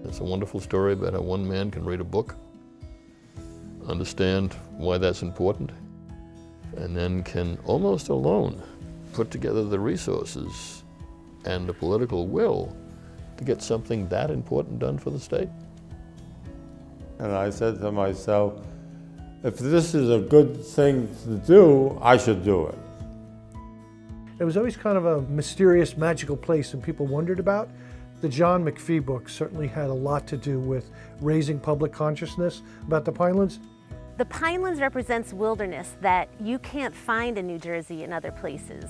It's a wonderful story about how one man can read a book, understand why that's important, and then can almost alone put together the resources and the political will to get something that important done for the state. And I said to myself, if this is a good thing to do, I should do it. It was always kind of a mysterious, magical place and people wondered about. The John McPhee book certainly had a lot to do with raising public consciousness about the Pinelands. The Pinelands represents wilderness that you can't find in New Jersey and other places.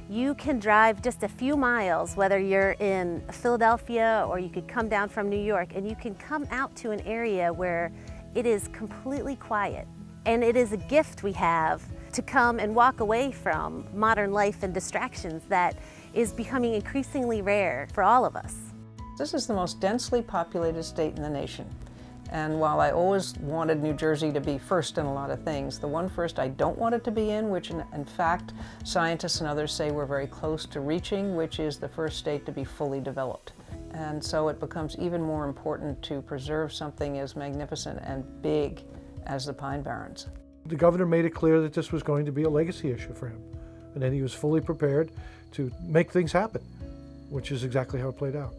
You can drive just a few miles, whether you're in Philadelphia or you could come down from New York, and you can come out to an area where it is completely quiet. And it is a gift we have to come and walk away from modern life and distractions that is becoming increasingly rare for all of us. This is the most densely populated state in the nation. And while I always wanted New Jersey to be first in a lot of things, the one first I don't want it to be in, which in fact scientists and others say we're very close to reaching, which is the first state to be fully developed. And so it becomes even more important to preserve something as magnificent and big as the Pine Barrens. The governor made it clear that this was going to be a legacy issue for him, and that he was fully prepared to make things happen, which is exactly how it played out.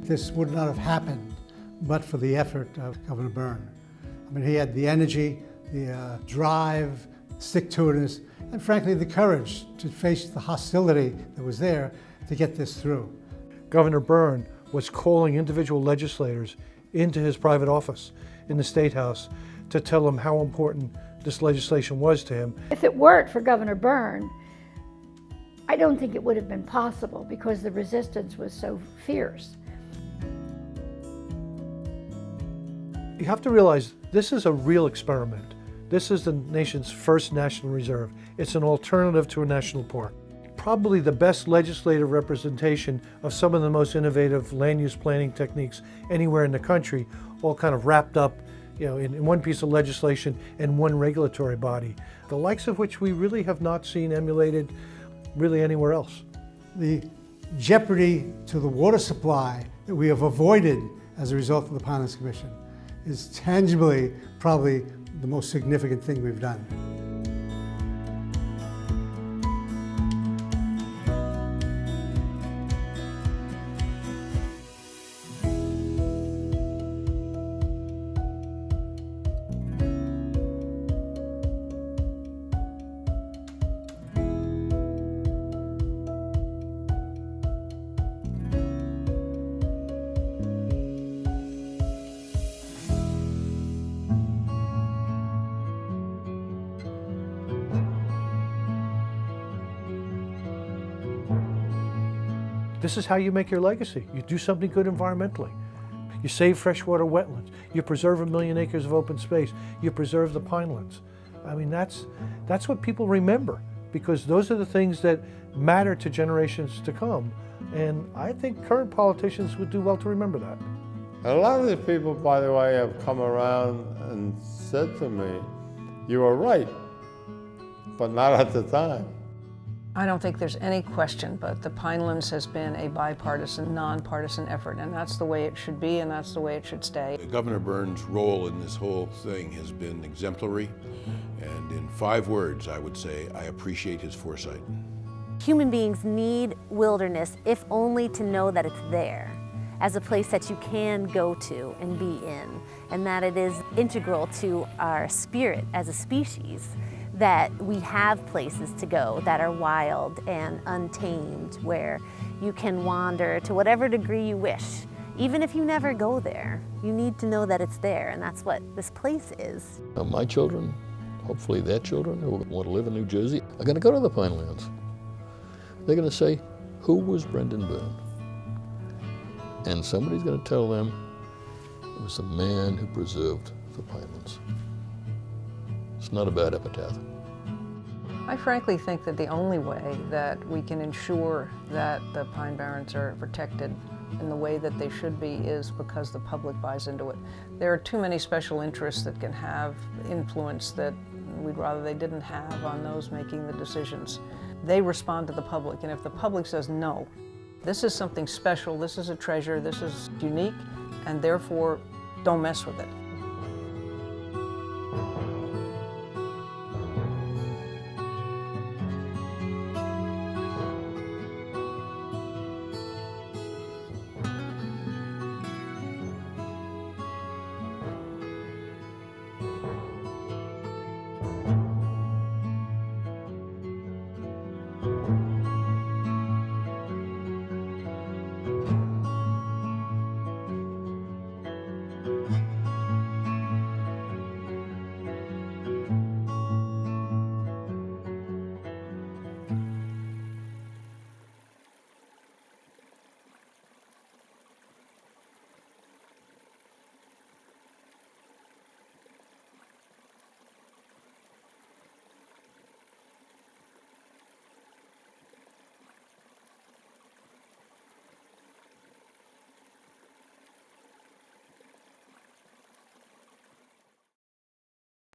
This would not have happened but for the effort of Governor Byrne. I mean, he had the energy, the drive, stick-to-itiveness, and frankly the courage to face the hostility that was there to get this through. Governor Byrne was calling individual legislators into his private office in the State House to tell them how important this legislation was to him. If it weren't for Governor Byrne, I don't think it would have been possible because the resistance was so fierce. You have to realize this is a real experiment. This is the nation's first national reserve. It's an alternative to a national park. Probably the best legislative representation of some of the most innovative land use planning techniques anywhere in the country, all kind of wrapped up, in one piece of legislation and one regulatory body, the likes of which we really have not seen emulated really anywhere else. The jeopardy to the water supply that we have avoided as a result of the Pinelands Commission is tangibly probably the most significant thing we've done. This is how you make your legacy. You do something good environmentally. You save freshwater wetlands. You preserve 1 million acres of open space. You preserve the Pinelands. I mean, that's what people remember, because those are the things that matter to generations to come. And I think current politicians would do well to remember that. A lot of the people, by the way, have come around and said to me, you were right, but not at the time. I don't think there's any question, but the Pinelands has been a bipartisan, nonpartisan effort, and that's the way it should be, and that's the way it should stay. Governor Byrne's role in this whole thing has been exemplary, and in 5 words, I would say, I appreciate his foresight. Human beings need wilderness, if only to know that it's there, as a place that you can go to and be in, and that it is integral to our spirit as a species, that we have places to go that are wild and untamed, where you can wander to whatever degree you wish. Even if you never go there, you need to know that it's there, and that's what this place is. My children, hopefully their children who want to live in New Jersey, are going to go to the Pinelands. They're going to say, who was Brendan Byrne? And somebody's going to tell them it was the man who preserved the Pinelands. It's not a bad epitaph. I frankly think that the only way that we can ensure that the Pine Barrens are protected in the way that they should be is because the public buys into it. There are too many special interests that can have influence that we'd rather they didn't have on those making the decisions. They respond to the public, and if the public says no, This is something special, this is a treasure, this is unique, and therefore don't mess with it.